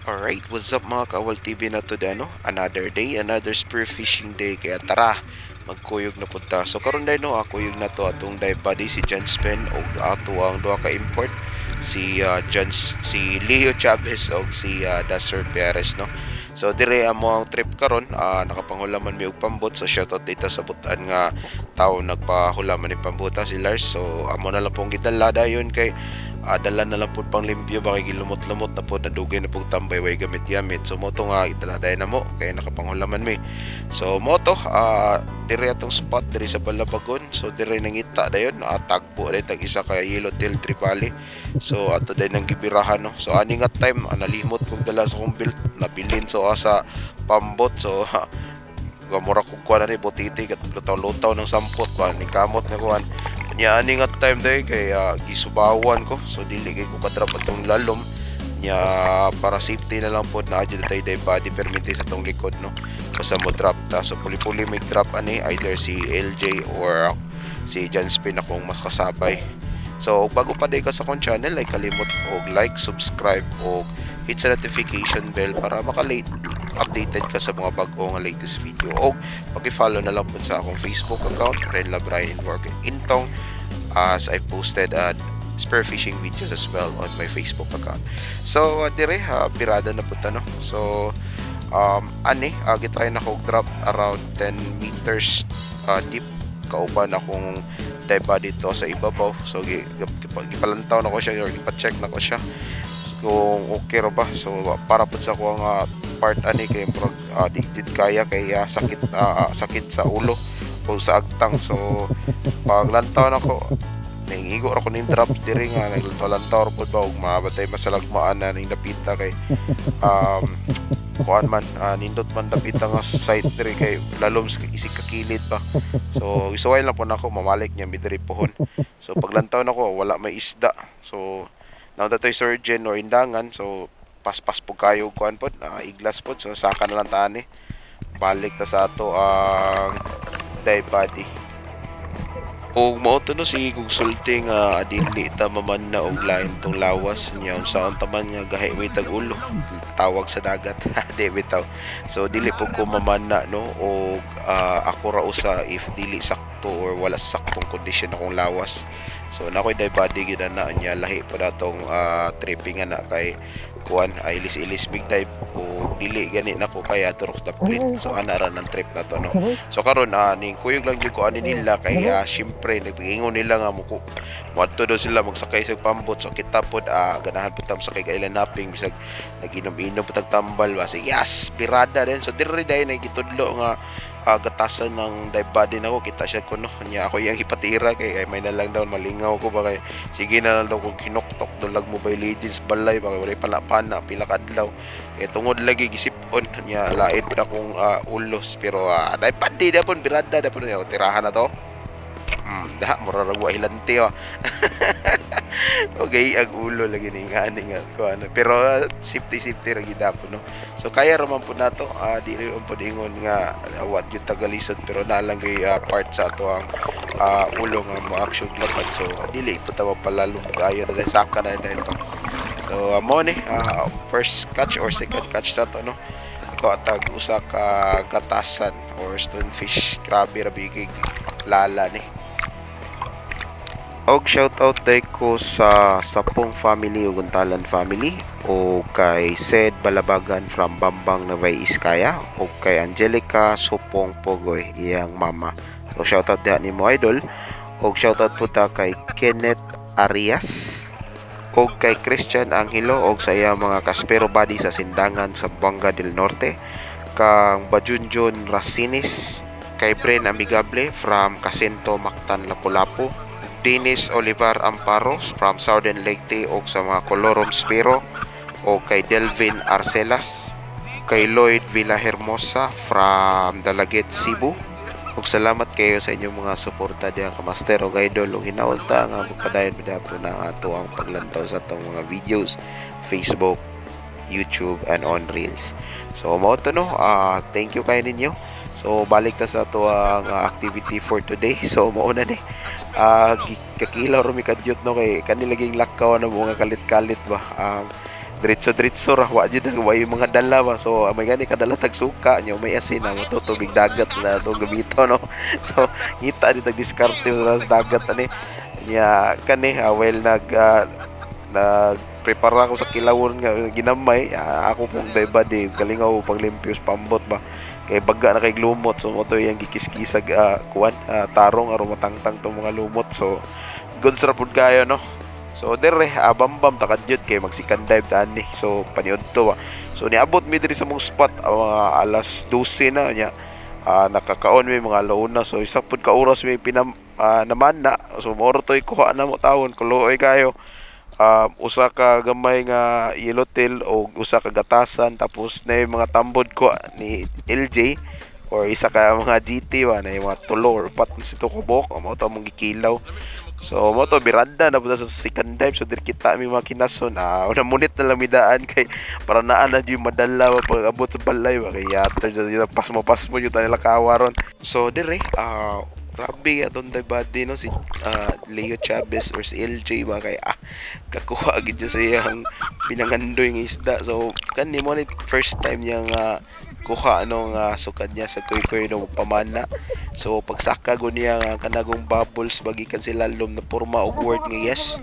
Alright, what's up mga Kawal TV na to ano? Another day, another spear fishing day. Kaya tara, magkuyog na punta. So karon dai no, kuyog na to atong dive buddy si John Spen o ato ang duha ka import si si Leo Chavez o si Dasser Perez no. So dire amo ang trip karon, nakapangulaman mi og pambot. So shoutout dito sa butan nga tao nagpahulaman ni pambuta si Lars. So amo na lang pong gidala dayon kay dala na lang po pang limpyo baka gilumot-lumot na po nadugay na po tambay way gamit-gamit. So moto nga italaday na mo kaya nakapanghulaman mi. So moto dire atong spot dire sa Balabagon. So dire nangita dayon tagpo din tag isa ka Yellow Tail Tripali. So ato day nang gibirahan no. So ani nga time nalimot kog dala sa kong build nabilin so sa pambot. So gamura kog kuan na rin butiti kat lutaw-lutaw ng sampot ba ni kamot na kuan nya ani nga time day kay gisubawan ko. So dili kay ko kadrap atong lalom nya para safety na lang pod na adyo tay day body permit sa tong likod no basta mo drop ta. So puli-puli may drop ani either si LJ or si John Spin akong mas kasabay. So bago pa day ka sa akong channel like kalimot og like, subscribe og hit sa notification bell para makalate updated ka sa mga bagong latest video o paki-follow na lang po sa akong Facebook account Renla Brian Work Intong as I posted spearfishing videos as well on my Facebook account. So dire pirada na punta no. So gitry na ko drop around 10 meters deep kauban akong dive dito sa ibabaw. So gipalantaw na ko siya or gipa-check na ko siya kung okay ra ba. So para pud sa ko ang part ani kay di kaya kay sakit sa ulo o sa agtang. So paglantaw na ko nangigo ra ko ning drop diri nga naglantaw pud ba og mabatay masalagmaan na ning napita kay kuan man nindot man napita nga side diri kay lalom isig kakilid pa. So isuway lang po nako mamalik niya midiri pohon. So paglantaw na ko wala may isda. So now datoy surgeon or indangan. So paspas po kayo kuan pod iglas pod. So saka na lang tani balik ta sa ato ang dive body og mao to no si kung sulti nga dili ta maman na og lain tong lawas niya sa taman nga gahi may tag-ulo tawag sa dagat di bitaw. So dili po ko maman na no og ako ra usa if dili sakto or wala saktong kondisyon akong lawas. So nakoy dive body gid na niya lahi po datong tripping na kay kuan ay ilis-ilis big dive o dili gani nako kaya turok daplin. So ana ra ng trip na to no. So karon ning kuyog lang jud ko ani nila kay syempre nagpingon nila nga mo adto daw sila magsakay sa pambot. So kita pod ganahan pud tam sakay kailan napping bisag naginom-inom pud tambal ba say yes pirada din. So dire day na gitudlo nga gatasan ng dive body nako kita siya kuno nya ako yang ipatira kay may na lang daw malingaw ko ba kay sige na lang daw ko kinoktok dulag mobile legends balay ba kay wala palapana pila kadlaw kay tungod lagi gisipon nya lain pa akong ulos pero dive body dapon birada dapon tirahan na to mura ragwa hilante okay ang ulo lagi ni ngani nga ko ano pero safety ra gid po no. So kaya raman po nato di rin po ingon nga what yung tagalisod pero nalang kay part sa ato ang ulo nga mo action lapad. So dili po tawa palalo ayo na saka na dahil pa. So mo ni first catch or second catch sa to no ko atag usa ka gatasan or stonefish grabe ra bigig lala ni. Og shoutout day ko sa Sapong family ug Guntalan family o kay Sed Balabagan from Bambang Nueva Vizcaya o kay Angelica Supong Pogoy iyang mama. So shoutout diha nimo idol og shoutout po ta kay Kenneth Arias og kay Christian Angelo og sa iyang mga kaspero body sa Sindangan sa Buanga del Norte kang Bajunjun Rasinis kay Bren Amigable from Casinto Mactan Lapu-Lapu Dennis Olivar Amparos from Southern Leyte o sa mga Colorum Spiro o kay Delvin Arcelas kay Lloyd Villahermosa from Dalaget Cebu ug salamat kayo sa inyong mga suporta diyan ka master o idol ug hinaunta nga magpadayon po na ato ang paglantaw sa atong mga videos Facebook, YouTube and on Reels. So mao to no thank you kay ninyo. So balik ta sa ato ang activity for today. So mauna ni kakilaw ro mi kadyot no kay kanilaging lakaw na mga kalit-kalit ba diretso ra wa jud way mga dala ba. So may gani kadala tag suka nya may asin na mo tubig dagat na to gamito no. So ngita di tag diskarte sa dagat ani nya kani well nag prepara ko sa kilawon nga ginamay ako pong body kalingaw paglimpyos pambot ba kay baga na kay lumot so mo to yang gikiskisag kuan tarong aron matangtang to mga lumot. So good sa pud kayo no. So dire bambam takadyot kay magsikan dive tani. So paniud to ba. So niabot mi diri sa mong spot mga alas 12 na nya. Nakakaon mi mga alauna. So isa pud ka oras mi naman na. So moro toy kuha na mo tawon kuloy kayo. Usa ka gamay nga yellowtail o usa ka gatasan tapos na yung mga tambod ko ni LJ or isa ka mga GT ba na yung mga tulo or pat na sito kubok mo to mong gikilaw. So mo to biranda na sa second dive so dir kita mi mga kinason una munit na lang midaan kay para naan na yung madala pag abot sa balay ba kay after pas mo yung tanila kawaron. So dire grabe atong body no si Leo Chavez or si LJ ba kay kakuha gid sa iyang pinangandoy nga isda. So kani mo ni first time niya nga kuha anong sukad niya sa kuy no pamana. So pagsaka go niya kanagong bubbles bagikan sila lom na porma og word nga yes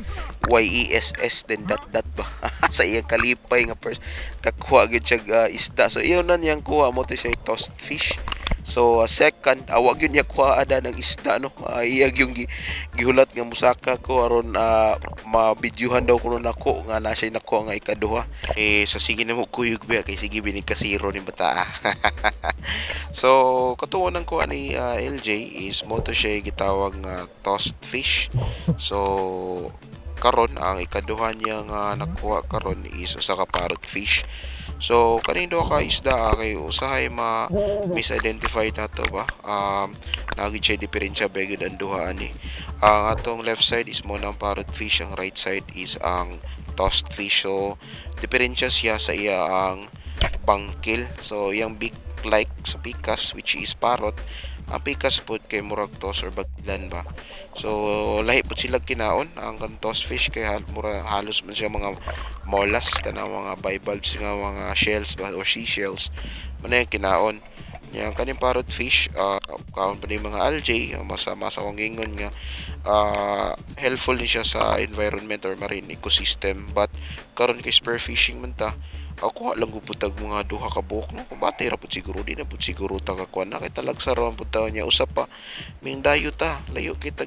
YESS then that ba sa iyang kalipay nga first kakuha gid siya isda. So iyon na niyang kuha mo to siya tossed fish. So second awag yun niya kuha ada ng isda no iyag yung gihulat nga musaka ko aron mabidyuhan daw kuno nako nga nasa nako nga ikaduha sa sige na mo kuyog ba kay sige binig kasiro ni bata. So katuonan ko ani LJ is mo to siya gitawag nga tossed fish. So karon ang ikaduha niya nga nakuha karon is usa ka parrot fish. So kanindo ka isda kay usahay misidentify nato ba nagi siya diferensya begud ang duha ani. Ang atong left side is mo ng parrot fish, ang right side is ang tossed fish. So diferensya siya sa iya ang bangkil. So yang big like sa pikas which is parrot, ang pikas pod kay murag toss or baglan ba. So lahi pod sila kinaon ang toss fish kay halos man siya mga mollusk kana mga bivalves nga mga shells ba or seashells man yung kinaon. Yang kaning parrot fish kaon pa ni mga algae masama sa wangingon nga helpful ni siya sa environment or marine ecosystem. But karon kay spear fishing man ta ako lang guputag mga duha ka buhok no kumbate ra pud siguro di na pud siguro ta kakuan na kay talag sa ron pud niya usap pa ming dayo ta layo kita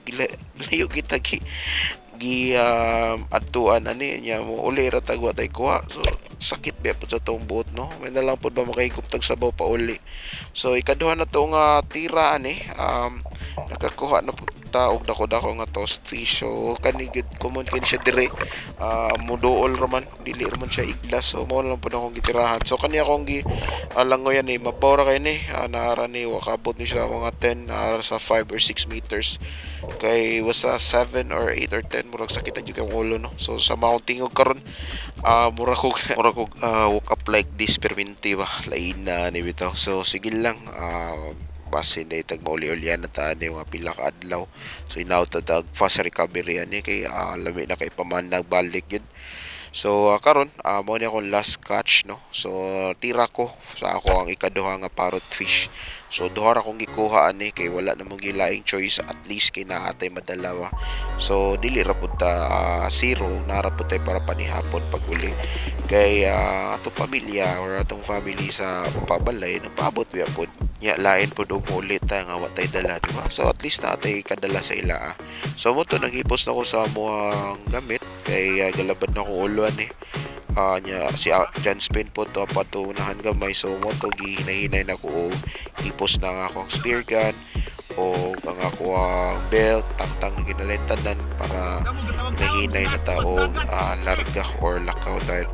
gi atuan ani nya mo uli ra tagwa tay kuha. So sakit ba pud sa tong buot no may na lang pud ba makahigop tag sabaw pa uli. So ikaduha na to nga tira ani nakakuha na pud ta og dako-dako nga tossed fish. So kani gid common kin siya dire muduol raman dili raman siya iglas. So mo lang pud akong gitirahan. So kani akong langoyan ni mabawra kay ni naara ni wakabot ni siya mga 10 sa 5 or 6 meters kay was sa 7 or 8 or 10 murag sakit jud kay ulo no. So sa mounting og karon murag ko woke up like this perminti ba lain na ni bitaw. So sige lang basin na itag mauli-ulian na taan yung pila ka adlaw. So inauta tag fast recovery ani kay lami na kay paman nagbalik yun. So karon mo ni akong last catch no. So tira ko sa ako ang ikaduha nga parrot fish. So duha ra kong gikuha ani kay wala na mong gilaing choice at least kay naatay madalawa. So dili ra pud ta zero nara pud tay para panihapon pag uli kay atong pamilya or atong family sa pabalay nagpaabot biya pud nya lain pud og ulit nga watay dala diba. So at least natay kadala sa ila So mo to naghipos na ko sa moang gamit kay galabad na ko ulo ani nya si John Spain po to patunahan gamay. So mo to gihinahinay na ko hipos na nga akong spear gun o ang ako ang belt tangtang ginalintanan para hinahinay na taog larga or lakaw dahil.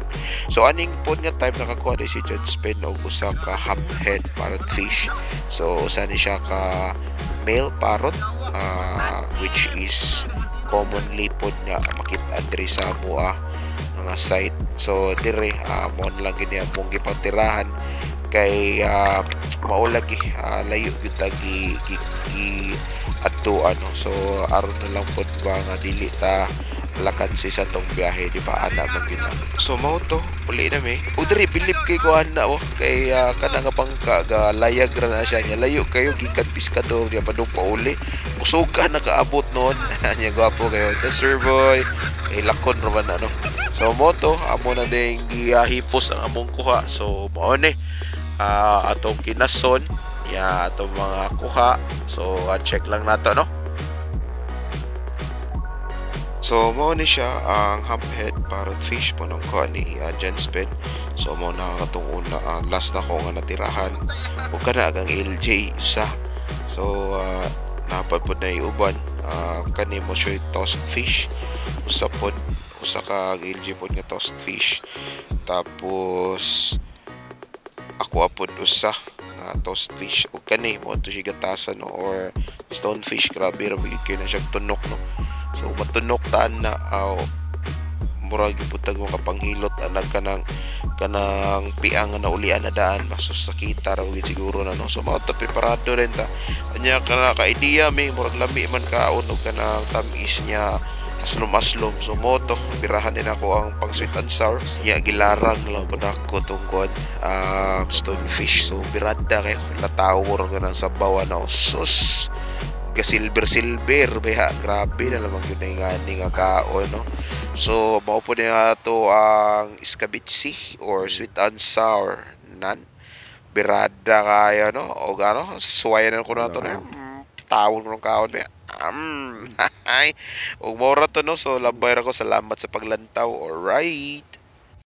So aning po nga type nakakuha na si John Spain o usa ka hamhead parrot fish. So usa ni siya ka male parrot which is commonly po nga makita diri sa mua nga site. So dire mo lang gini among gipatirahan kay maulagi layo gyud gi adto ano. So aron na lang pod ba nga dili ta lakansi sa tong biyahe, di ba ana man gina. So mao to uli na mi ug diri bilib kay kuan na kay kana nga bangka ga layag ra na siya nya layo kayo gikan piskador ya padung pauli usog ka nakaabot noon nya gwapo kayo the survey kay lakon ra man ano. So mo to amo na ding gihipos ang among kuha. So mao ni atong kinason ya atong mga kuha. So check lang nato no. So mo ni siya ang hammerhead parrot fish po ng kuha ni Jenspin. So mo na katong una last na ko nga natirahan ug kana ang LJ isa. So napapod na iuban kani mo siya toast fish usapod usa ka LJ pod nga toast fish. Tapos ako apod usa nga toast fish ug kani mo to siya gatasan no, or stonefish. Grabe ra bigid kay na siya tunok no. So matunok taan na murag giputag mo kapanghilot anag kanang piang na ulian na daan masusakita ra ugit siguro na no. So mao ta preparado rin ta anya kana ka idea may murag lami man kaon og kanang tamis niya aslom-aslom. So mo to birahan din ako ang pang sweet and sour ya gilarang lang pud ako tungkod stonefish. So birada kay latawor ganang sabaw na sus ga silver beha grabe na lamang yun nga kaon no. So mao po niya to ang escabeche or sweet and sour nan birada kaya no o gano suwayan ko na to na tawon ko ng kaon be ay ug mora to no. So labay ra ko salamat sa paglantaw. Alright.